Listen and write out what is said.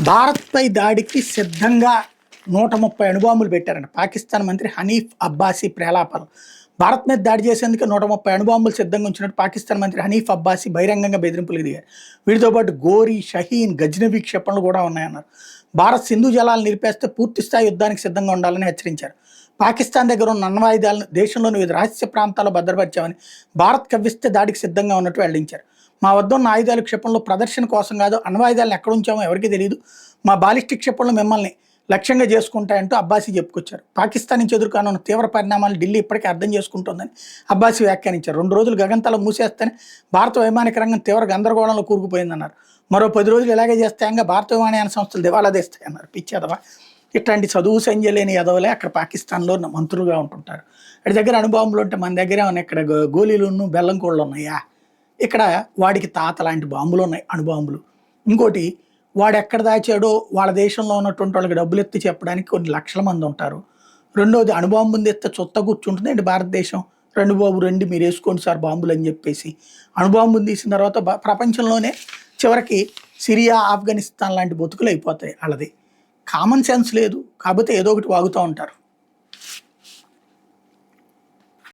భారత్పై దాడికి సిద్ధంగా 130 అణుబాంబులు పెట్టారంట పాకిస్తాన్ మంత్రి హనీఫ్ అబ్బాసీ ప్రేలాపలు. భారత్ మీద దాడి చేసేందుకు 130 అణుబాంబులు సిద్ధంగా ఉంచినట్టు పాకిస్తాన్ మంత్రి హనీఫ్ అబ్బాసీ బహిరంగంగా బెదిరింపులకు దిగారు. వీటితో పాటు గోరీ, షహీన్, గజ్నవి క్షిపణులు కూడా ఉన్నాయన్నారు. భారత్ సింధు జలాలు నిలిపేస్తే పూర్తి స్థాయి యుద్ధానికి సిద్ధంగా ఉండాలని హెచ్చరించారు. పాకిస్తాన్ దగ్గర ఉన్న అణ్వాయుధాలను దేశంలోని వివిధ రహస్య ప్రాంతాల్లో భద్రపరిచామని, భారత్ కవ్విస్తే దాడికి సిద్ధంగా ఉన్నట్టు వెల్లడించారు. మా వద్ద ఉన్న ఆయుధాల క్షిపణులు ప్రదర్శన కోసం కాదు, అణ్వాయుధాలను ఎక్కడ ఉంచామో ఎవరికీ తెలియదు. మా బాలిస్టిక్ క్షిపణులు మిమ్మల్ని లక్ష్యంగా చేసుకుంటాయంటూ అబ్బాసీ చెప్పుకొచ్చారు. పాకిస్తాన్ నుంచి ఎదుర్కొన్న తీవ్ర పరిణామాలు ఢిల్లీ ఇప్పటికే అర్థం చేసుకుంటోందని అబ్బాసీ వ్యాఖ్యానించారు. 2 రోజులు గగంతలో మూసేస్తేనే భారత వైమానిక రంగం తీవ్ర గందరగోళంలో కూరుకుపోయిందన్నారు. మరో 10 రోజులు ఇలాగే చేస్తాయంగా భారత విమానయాన సంస్థలు దివాలా తీస్తాయన్నారు. పిచ్చేదవా, ఇట్లాంటి చదువు సంజయ్ లేని యదవలే అక్కడ పాకిస్తాన్లో మంత్రులుగా ఉంటుంటారు. వాడి దగ్గర అణుబాంబులు ఉంటే మన దగ్గర ఏమన్నా ఇక్కడ గోళీలు బెల్లం కోళ్ళు ఉన్నాయా? ఇక్కడ వాడికి తాత లాంటి బాంబులు ఉన్నాయి, అణుబాంబులు. ఇంకోటి, వాడు ఎక్కడ దాచాడో వాళ్ళ దేశంలో ఉన్నటువంటి వాళ్ళకి డబ్బులు ఎత్తి చెప్పడానికి కొన్ని లక్షల మంది ఉంటారు. రెండోది, అణుబాంబుని ఎత్తే చుత్త కూర్చుంటుంది ఏంటి భారతదేశం, రెండు బాబు రండి మీరు వేసుకోండి సార్ బాంబులు అని చెప్పేసి అణుబాంబుని తీసిన తర్వాత ప్రపంచంలోనే చివరికి సిరియా, ఆఫ్ఘనిస్తాన్ లాంటి బతుకులు అయిపోతాయి వాళ్ళది. కామన్ సెన్స్ లేదు, కాకపోతే ఏదో ఒకటి వాగుతూ ఉంటారు.